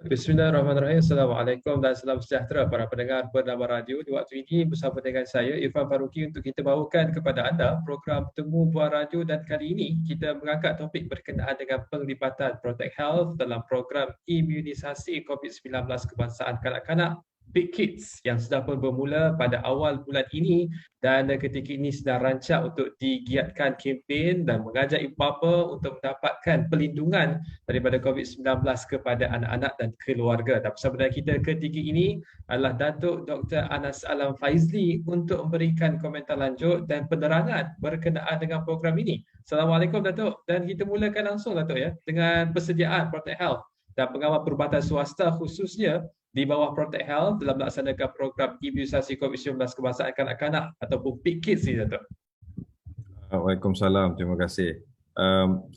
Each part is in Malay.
Bismillahirrahmanirrahim. Assalamualaikum dan salam sejahtera para pendengar bernama radio. Di waktu ini bersama dengan saya Irfan Faruqi untuk kita bawakan kepada anda program Temu Buah Radio, dan kali ini kita mengangkat topik berkenaan dengan penglibatan Protect Health dalam program imunisasi COVID-19 kebangsaan kanak-kanak Big Kids yang sudah pun bermula pada awal bulan ini, dan ketika ini sedang rancak untuk digiatkan kempen dan mengajak ibu bapa untuk mendapatkan perlindungan daripada COVID-19 kepada anak-anak dan keluarga. Dan bersama dengan kita ketiga ini adalah Datuk Dr. Anas Alam Faizli untuk memberikan komentar lanjut dan penerangan berkenaan dengan program ini. Assalamualaikum Datuk, dan kita mulakan langsung Datuk ya dengan persediaan Protect Health dan pengawal perubatan swasta khususnya di bawah Protect Health dalam melaksanakan program imunisasi COVID-19 kebangsaan kanak-kanak ataupun Big Kids ni Datuk. Waalaikumsalam, terima kasih.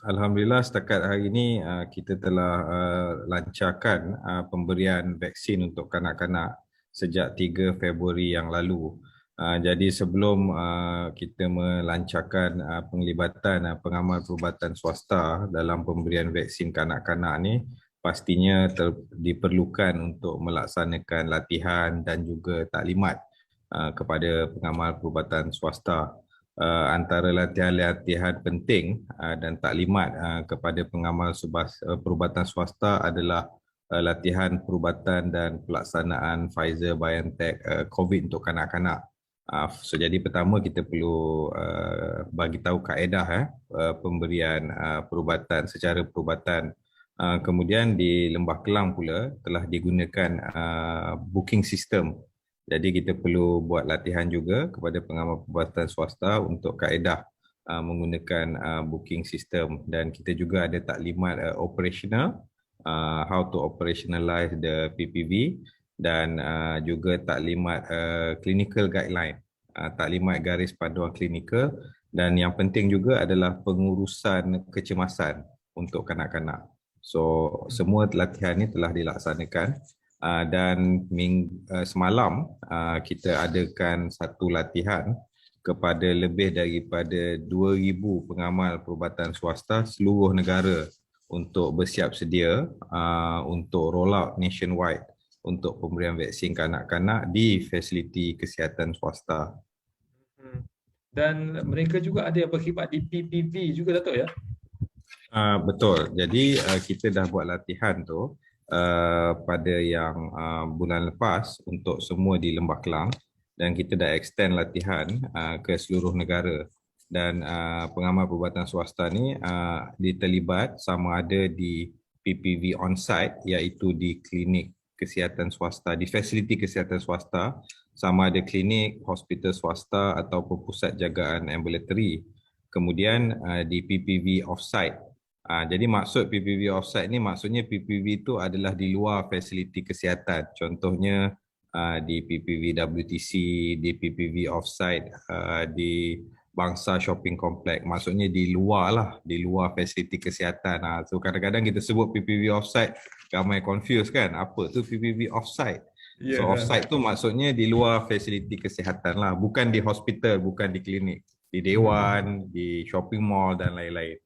Alhamdulillah setakat hari ini kita telah lancarkan pemberian vaksin untuk kanak-kanak sejak 3 Februari yang lalu. Jadi sebelum kita melancarkan penglibatan pengamal perubatan swasta dalam pemberian vaksin kanak-kanak ni, pastinya diperlukan untuk melaksanakan latihan dan juga taklimat kepada pengamal perubatan swasta. Antara latihan-latihan penting dan taklimat kepada pengamal perubatan swasta adalah latihan perubatan dan pelaksanaan Pfizer-BioNTech COVID untuk kanak-kanak. So, jadi pertama kita perlu bagi tahu kaedah pemberian perubatan secara perubatan. Kemudian di Lembah Kelang pula telah digunakan booking system. Jadi kita perlu buat latihan juga kepada pengamal perubatan swasta untuk kaedah menggunakan booking system, dan kita juga ada taklimat operational, how to operationalize the PPV, dan juga taklimat clinical guideline, taklimat garis panduan klinikal, dan yang penting juga adalah pengurusan kecemasan untuk kanak-kanak. So semua latihan ini telah dilaksanakan dan semalam kita adakan satu latihan kepada lebih daripada 2,000 pengamal perubatan swasta seluruh negara untuk bersiap sedia untuk roll out nationwide untuk pemberian vaksin kanak-kanak di fasiliti kesihatan swasta. Dan mereka juga ada yang berkhidmat di PPV juga Datuk ya? Betul. Jadi kita dah buat latihan tu pada yang bulan lepas untuk semua di Lembah Kelang, dan kita dah extend latihan ke seluruh negara. Dan pengamal perubatan swasta ni diterlibat sama ada di PPV on-site, iaitu di klinik kesihatan swasta, di fasiliti kesihatan swasta, sama ada klinik, hospital swasta ataupun pusat jagaan ambulatory. Kemudian di PPV off-site. Jadi maksud PPV offsite ni, maksudnya PPV itu adalah di luar fasiliti kesihatan. Contohnya di PPV WTC, di PPV offsite, di Bangsa Shopping Complex. Maksudnya di luar lah, di luar fasiliti kesihatan. So kadang-kadang kita sebut PPV offsite, ramai confuse kan, apa tu PPV offsite? So offsite tu maksudnya di luar fasiliti kesihatan lah, bukan di hospital, bukan di klinik, di dewan, di shopping mall dan lain-lain.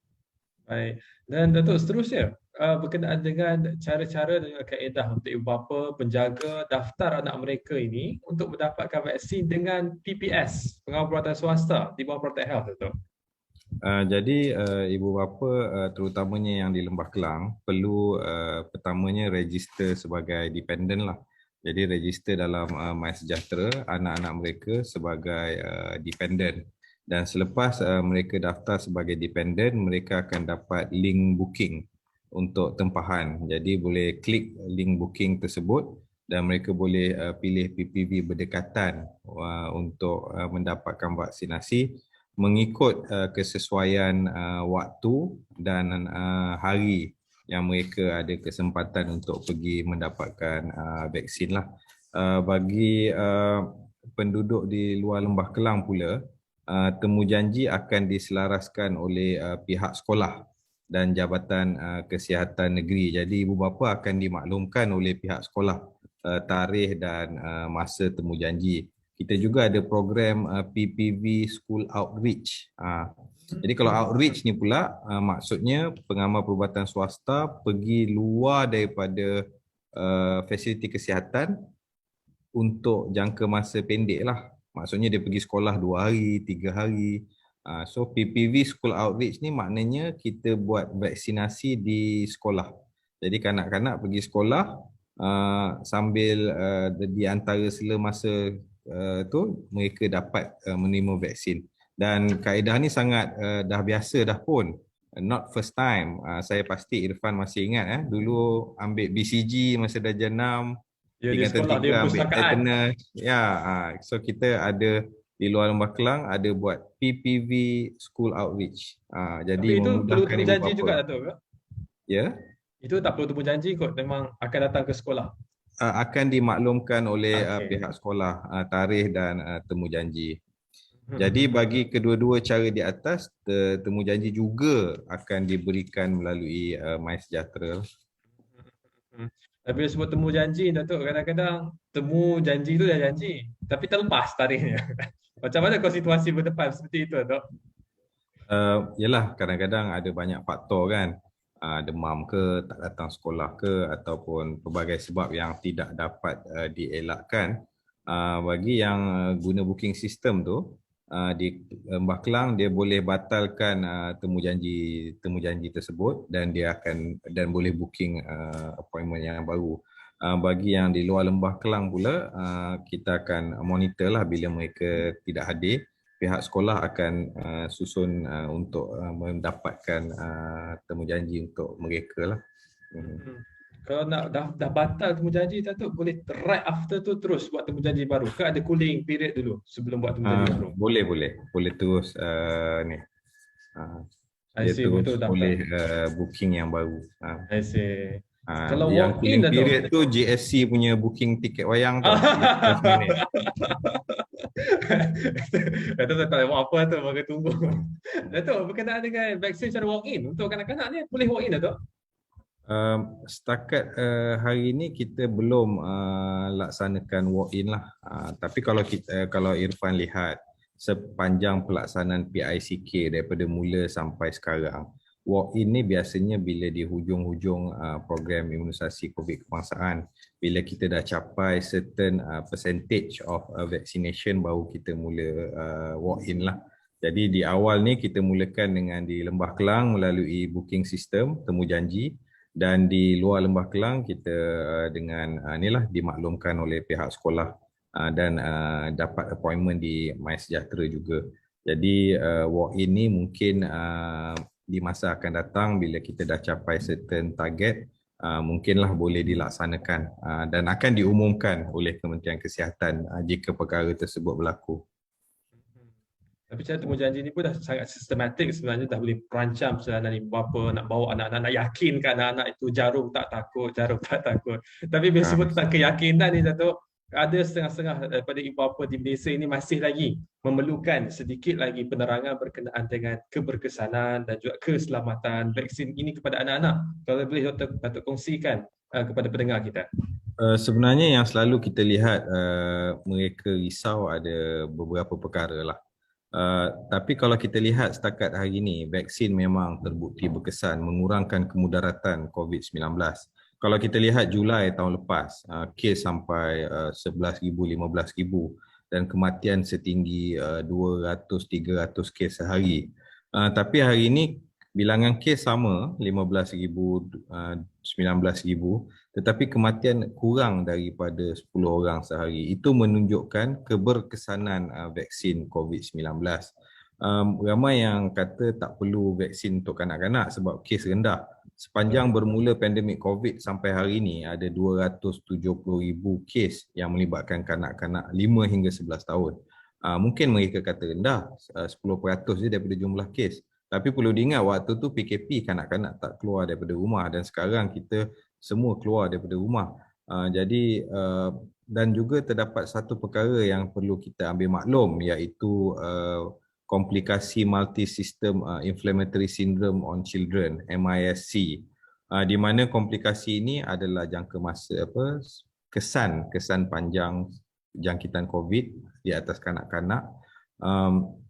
Baik. Dan Datuk, seterusnya berkenaan dengan cara-cara dan kaedah untuk ibu bapa penjaga daftar anak mereka ini untuk mendapatkan vaksin dengan PPS, pengawal perubatan swasta di bawah Protect Health, Datuk. Jadi ibu bapa terutamanya yang di Lembah Kelang perlu pertamanya register sebagai dependent lah. Jadi register dalam MySejahtera anak-anak mereka sebagai dependent. Dan selepas mereka daftar sebagai dependent, mereka akan dapat link booking untuk tempahan. Jadi boleh klik link booking tersebut dan mereka boleh pilih PPV berdekatan untuk mendapatkan vaksinasi mengikut kesesuaian waktu dan hari yang mereka ada kesempatan untuk pergi mendapatkan vaksin lah. Bagi penduduk di luar Lembah Kelang pula, temu janji akan diselaraskan oleh pihak sekolah dan Jabatan Kesihatan Negeri. Jadi ibu bapa akan dimaklumkan oleh pihak sekolah tarikh dan masa temu janji. Kita juga ada program PPV School Outreach. Jadi kalau outreach ni pula maksudnya pengamal perubatan swasta pergi luar daripada fasiliti kesihatan untuk jangka masa pendek lah. Maksudnya dia pergi sekolah 2 hari, 3 hari. So PPV School Outreach ni maknanya kita buat vaksinasi di sekolah. Jadi kanak-kanak pergi sekolah sambil di antara sela masa tu mereka dapat menerima vaksin. Dan kaedah ni sangat dah biasa dah pun. Not first time. Saya pasti Irfan masih ingat dulu ambil BCG masa darjah 6, Ya, di tingkatan sekolah 3 dia ambil perpustakaan. tetanus. Ya, so kita ada di luar Lembah Kelang ada buat PPV School Outreach. Tapi Jadi itu perlu memudahkan temu ibu janji juga bapa. Datuk ke? Ya, Itu tak perlu temu janji kot, memang akan datang ke sekolah. akan dimaklumkan oleh Okey. pihak sekolah tarikh dan temu janji. Jadi bagi kedua-dua cara di atas, temu janji juga akan diberikan melalui MySejahtera. Tapi sebut temu janji Datuk, kadang-kadang temu janji tu dah janji, tapi terlepas tarikhnya. Macam mana kau situasi berdepan seperti itu Datuk? Yalah, kadang-kadang ada banyak faktor kan. Demam ke, tak datang sekolah ke, ataupun pelbagai sebab yang tidak dapat dielakkan. Bagi yang guna booking system tu, di Lembah Kelang dia boleh batalkan temu janji tersebut dan dia akan dan boleh booking appointment yang baru. Bagi yang di luar Lembah Kelang pula, kita akan monitor lah bila mereka tidak hadir. Pihak sekolah akan susun untuk mendapatkan temu janji untuk mereka lah. Kalau nak dah batal temu janji Datuk, boleh right after tu terus buat temu janji baru ke ada cooling period dulu sebelum buat temu janji baru? Boleh terus ni. I Dia see, terus betul boleh dapat. booking yang baru. I see. Kalau Yang walk in cooling Datuk. period tu GSC punya booking tiket wayang tu. Datuk tak tahu apa tu, maka tunggu. Datuk, berkenaan dengan vaksin secara walk in untuk kanak-kanak ni boleh walk in Datuk? Setakat hari ini kita belum laksanakan walk-in lah. Tapi kalau Irfan lihat sepanjang pelaksanaan PICK daripada mula sampai sekarang, walk-in ni biasanya bila di hujung-hujung program imunisasi COVID kebangsaan, bila kita dah capai certain percentage of vaccination baru kita mula walk-in lah. Jadi di awal ni kita mulakan dengan di Lembah Kelang melalui booking system temu janji. Dan di luar Lembah Kelang kita dengan inilah dimaklumkan oleh pihak sekolah dan dapat appointment di MySejahtera juga. Jadi walk-in ni mungkin di masa akan datang bila kita dah capai certain target, mungkinlah boleh dilaksanakan dan akan diumumkan oleh Kementerian Kesihatan jika perkara tersebut berlaku. Tapi cara temu janji ni pun dah sangat sistematik sebenarnya, dah boleh perancam perjalanan ibu bapa, nak bawa anak-anak, nak yakinkan anak-anak itu jarum tak takut. Tapi bila sebut tentang keyakinan ni Datuk, ada setengah-setengah daripada ibu bapa di Malaysia ini masih lagi memerlukan sedikit lagi penerangan berkenaan dengan keberkesanan dan juga keselamatan vaksin ini kepada anak-anak. Kalau boleh Datuk kongsikan kepada pendengar kita. Sebenarnya yang selalu kita lihat mereka risau ada beberapa perkara lah. Tapi kalau kita lihat setakat hari ini, vaksin memang terbukti berkesan mengurangkan kemudaratan COVID-19. Kalau kita lihat Julai tahun lepas, kes sampai 11,000, 15,000 dan kematian setinggi 200-300 kes sehari. Tapi hari ini bilangan kes sama, 15,000, 19,000, tetapi kematian kurang daripada 10 orang sehari. Itu menunjukkan keberkesanan vaksin COVID-19. Ramai yang kata tak perlu vaksin untuk kanak-kanak sebab kes rendah. Sepanjang bermula pandemik COVID sampai hari ini ada 270,000 kes yang melibatkan kanak-kanak 5 hingga 11 tahun. Mungkin mereka kata rendah, 10% je daripada jumlah kes. Tapi perlu diingat waktu tu PKP, kanak-kanak tak keluar daripada rumah dan sekarang kita semua keluar daripada rumah. Dan juga terdapat satu perkara yang perlu kita ambil maklum, iaitu komplikasi multi-system inflammatory syndrome on children, MISC. Di mana komplikasi ini adalah jangka masa kesan panjang jangkitan COVID di atas kanak-kanak.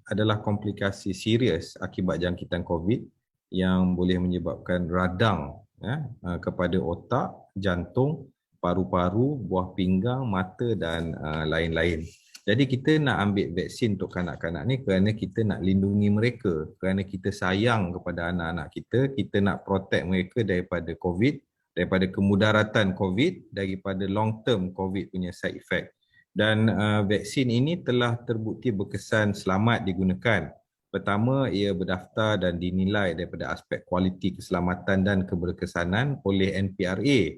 Adalah komplikasi serius akibat jangkitan COVID yang boleh menyebabkan radang kepada otak, jantung, paru-paru, buah pinggang, mata dan lain-lain. Jadi kita nak ambil vaksin untuk kanak-kanak ni kerana kita nak lindungi mereka, kerana kita sayang kepada anak-anak kita nak protect mereka daripada COVID, daripada kemudaratan COVID, daripada long term COVID punya side effect. Dan vaksin ini telah terbukti berkesan selamat digunakan. Pertama, ia berdaftar dan dinilai daripada aspek kualiti keselamatan dan keberkesanan oleh NPRA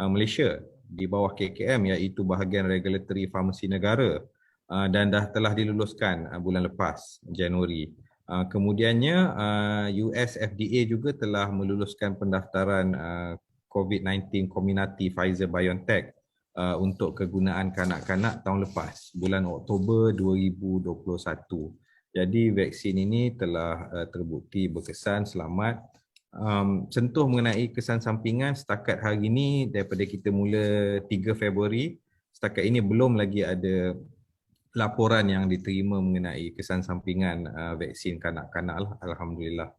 Malaysia di bawah KKM, iaitu Bahagian Regulatory Farmasi Negara, dan dah telah diluluskan bulan lepas, Januari. Kemudiannya US FDA juga telah meluluskan pendaftaran COVID-19 Comirnaty Pfizer-BioNTech untuk kegunaan kanak-kanak tahun lepas, bulan Oktober 2021. Jadi vaksin ini telah terbukti berkesan selamat. Sentuh mengenai kesan sampingan setakat hari ini daripada kita mula 3 Februari, setakat ini belum lagi ada laporan yang diterima mengenai kesan sampingan vaksin kanak-kanak lah, alhamdulillah.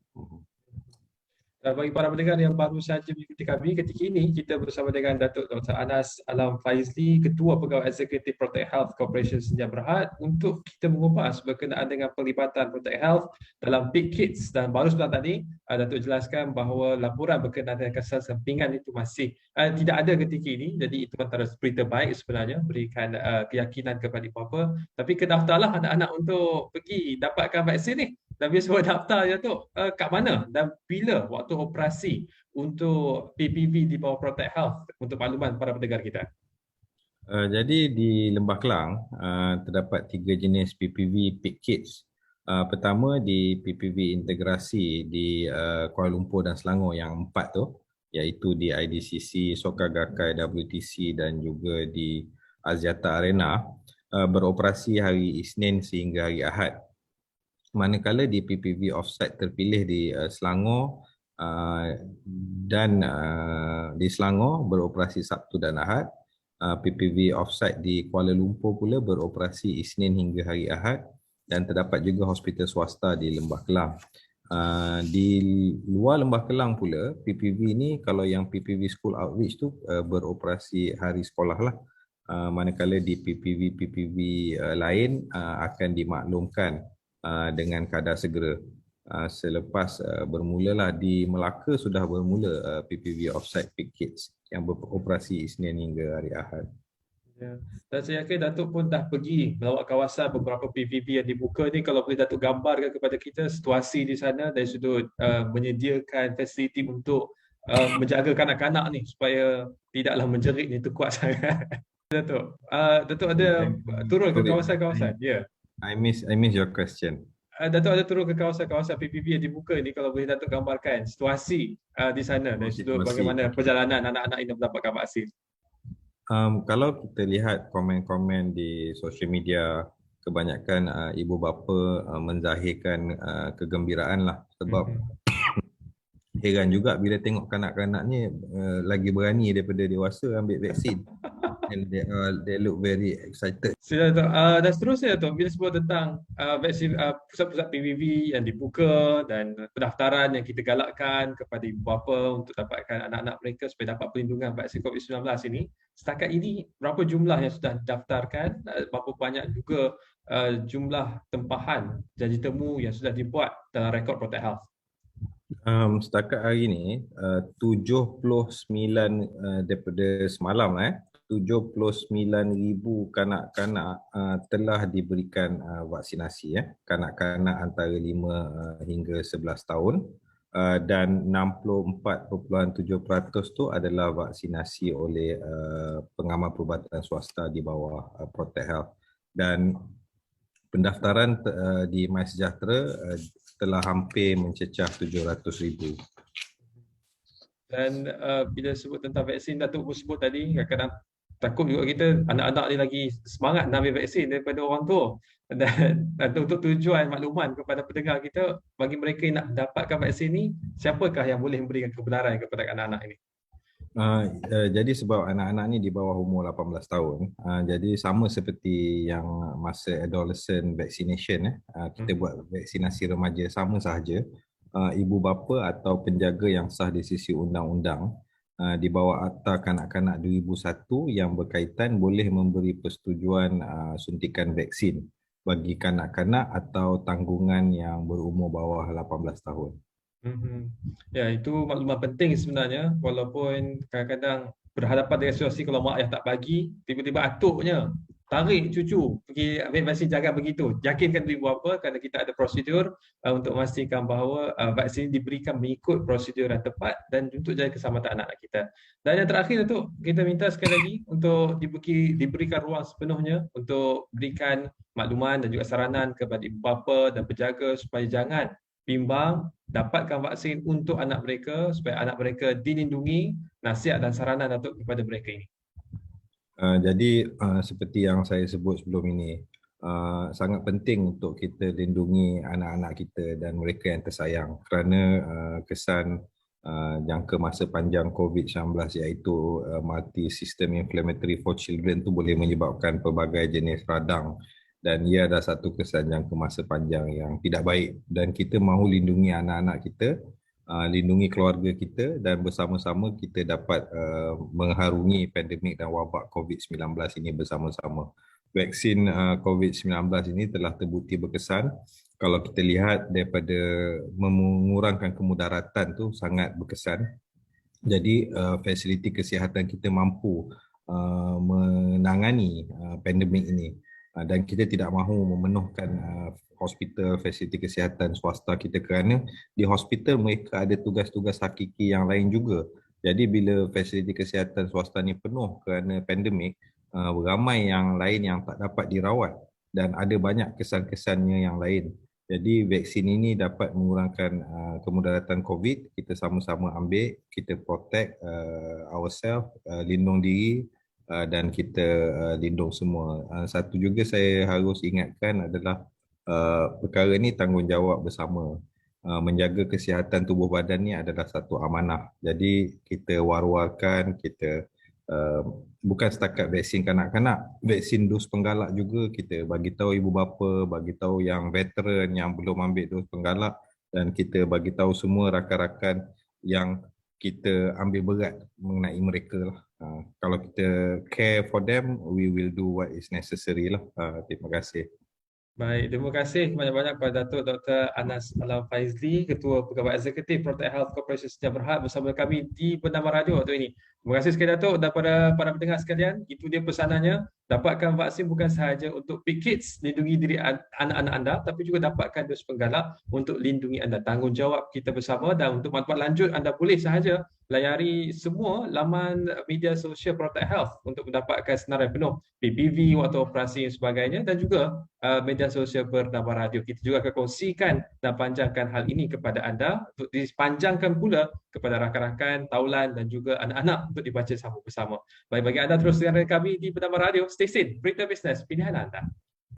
Dan bagi para pendengar yang baru saja mengikuti kami, ketika ini kita bersama dengan Datuk Dr. Anas Alam Faizli, Ketua Pegawai Eksekutif Protect Health Corporation Sdn Bhd, untuk kita mengupas berkenaan dengan pelibatan Protect Health dalam Peak Kids. Dan baru sebentar tadi Datuk jelaskan bahawa laporan berkenaan dengan kesan sampingan itu masih tidak ada ketika ini. Jadi itu antara berita baik sebenarnya, berikan keyakinan kepada ibu bapa. Tapi kedaftarlah anak-anak untuk pergi dapatkan vaksin ni. Dan bila semua daftar je tu, kat mana dan bila waktu operasi untuk PPV di bawah Protect Health, untuk makluman para pendengar kita? Jadi di Lembah Kelang terdapat 3 jenis PPV Peak Kids. Pertama di PPV integrasi di Kuala Lumpur dan Selangor yang 4 tu, iaitu di IDCC, Soka Gakkai, WTC dan juga di Axiata Arena, beroperasi hari Isnin sehingga hari Ahad. Manakala di PPV offsite terpilih di Selangor dan di Selangor beroperasi Sabtu dan Ahad. PPV offsite di Kuala Lumpur pula beroperasi Isnin hingga hari Ahad, dan terdapat juga hospital swasta di Lembah Kelang. Di luar Lembah Kelang pula, PPV ni kalau yang PPV School Outreach tu beroperasi hari sekolah lah. Manakala di PPV lain akan dimaklumkan dengan kadar segera. Selepas bermulalah di Melaka sudah bermula PPV Offsite Peak Kids yang beroperasi Isnin hingga hari Ahad. Ya. Dan saya yakin Datuk pun dah pergi melawat kawasan beberapa PPV yang dibuka ni. Kalau boleh Datuk gambarkan kepada kita situasi di sana dari sudut menyediakan fasiliti untuk menjaga kanak-kanak ni supaya tidaklah menjerit ni tu kuat sangat. Datuk, Datuk ada turun ke kawasan-kawasan? Ya. I miss your question. Datuk ada turun ke kawasan-kawasan PPV yang dibuka ni, kalau boleh Datuk gambarkan situasi di sana dari sudut bagaimana perjalanan anak-anak ini mendapatkan vaksin. Kalau kita lihat komen-komen di sosial media, kebanyakan ibu bapa menzahirkan kegembiraan lah, sebab heran juga bila tengok kanak-kanak ni lagi berani daripada dewasa ambil vaksin. And they look very excited. Sila Datuk. Dan seterusnya Datuk, bila sebut tentang vaksin pusat-pusat PPV yang dibuka dan pendaftaran yang kita galakkan kepada ibu bapa untuk dapatkan anak-anak mereka supaya dapat perlindungan vaksin COVID-19 ini, setakat ini berapa jumlah yang sudah didaftarkan, berapa banyak juga jumlah tempahan janji temu yang sudah dibuat dalam rekod Protect Health? Setakat hari ini 79 daripada semalam 79,000 kanak-kanak telah diberikan vaksinasi, kanak-kanak antara 5 hingga 11 tahun, dan 64.7% tu adalah vaksinasi oleh pengamal perubatan swasta di bawah Protect Health. Dan pendaftaran di MySejahtera telah hampir mencecah 700,000. Dan bila sebut tentang vaksin, Datuk pun sebut tadi, kadang-kadang takut juga kita anak-anak ni lagi semangat nak ambil vaksin daripada orang tua. Dan untuk tujuan makluman kepada pendengar kita, bagi mereka yang nak dapatkan vaksin ni, siapakah yang boleh memberikan kebenaran kepada anak-anak ini? Jadi sebab anak-anak ni di bawah umur 18 tahun, jadi sama seperti yang masa adolescent vaccination, kita buat vaksinasi remaja, sama sahaja. Ibu bapa atau penjaga yang sah di sisi undang-undang di bawah Akta Kanak-kanak 2001 yang berkaitan boleh memberi persetujuan suntikan vaksin bagi kanak-kanak atau tanggungan yang berumur bawah 18 tahun. Mhm. Ya, itu maklumat penting sebenarnya, walaupun kadang-kadang berhadapan dengan situasi kalau mak ayah tak bagi, tiba-tiba atuknya tarik cucu pergi ambil vaksin, jangan begitu. Yakinkan ibu bapa kerana kita ada prosedur untuk memastikan bahawa vaksin diberikan mengikut prosedur yang tepat dan untuk jaga keselamatan anak-anak kita. Dan yang terakhir Datuk, kita minta sekali lagi untuk diberikan ruang sepenuhnya untuk berikan makluman dan juga saranan kepada ibu bapa dan penjaga supaya jangan bimbang, dapatkan vaksin untuk anak mereka supaya anak mereka dilindungi, nasihat dan saranan Datuk kepada mereka ini. Jadi seperti yang saya sebut sebelum ini, sangat penting untuk kita lindungi anak-anak kita dan mereka yang tersayang kerana kesan jangka masa panjang COVID-19 iaitu multi-system inflammatory for children tu boleh menyebabkan pelbagai jenis radang dan ia adalah satu kesan jangka masa panjang yang tidak baik dan kita mahu lindungi anak-anak kita, lindungi keluarga kita dan bersama-sama kita dapat mengharungi pandemik dan wabak COVID-19 ini bersama-sama. Vaksin COVID-19 ini telah terbukti berkesan. Kalau kita lihat daripada mengurangkan kemudaratan tu sangat berkesan. Jadi fasiliti kesihatan kita mampu menangani pandemik ini dan kita tidak mahu memenuhkan hospital fasiliti kesihatan swasta kita kerana di hospital mereka ada tugas-tugas hakiki yang lain juga. Jadi bila fasiliti kesihatan swasta ni penuh kerana pandemik, ramai yang lain yang tak dapat dirawat dan ada banyak kesan-kesannya yang lain. Jadi vaksin ini dapat mengurangkan kemudaratan COVID, kita sama-sama ambil, kita protect ourselves, lindung diri dan kita lindung semua. Satu juga saya harus ingatkan adalah perkara ini tanggungjawab bersama. Menjaga kesihatan tubuh badan ni adalah satu amanah. Jadi kita war-warkan, kita bukan setakat vaksin kanak-kanak, vaksin dos penggalak juga kita bagi tahu ibu bapa, bagi tahu yang veteran yang belum ambil dos penggalak dan kita bagi tahu semua rakan-rakan yang kita ambil berat mengenai mereka lah. Kalau kita care for them, we will do what is necessary lah. Terima kasih. Baik, terima kasih banyak-banyak kepada Datuk Dr. Anas Alam Faizli, Ketua Pegawai Eksekutif Protect Health Corporation Sdn Bhd bersama kami di Bernama Radio waktu ini. Terima kasih sekali Datuk dan para pendengar sekalian. Itu dia pesanannya, dapatkan vaksin bukan sahaja untuk big kids, lindungi diri anak-anak anda, tapi juga dapatkan dos penggalak untuk lindungi anda. Tanggungjawab kita bersama dan untuk maklumat lanjut anda boleh sahaja layari semua laman media sosial Protect Health untuk mendapatkan senarai penuh PPV, waktu operasi dan sebagainya dan juga media sosial Bernama Radio. Kita juga akan kongsikan dan panjangkan hal ini kepada anda untuk dipanjangkan pula kepada rakan-rakan, taulan dan juga anak-anak untuk dibaca sama bersama. Baik, bagi anda terus dengan kami di Bernama Radio, stay safe, berita bisnes, pilihan anda.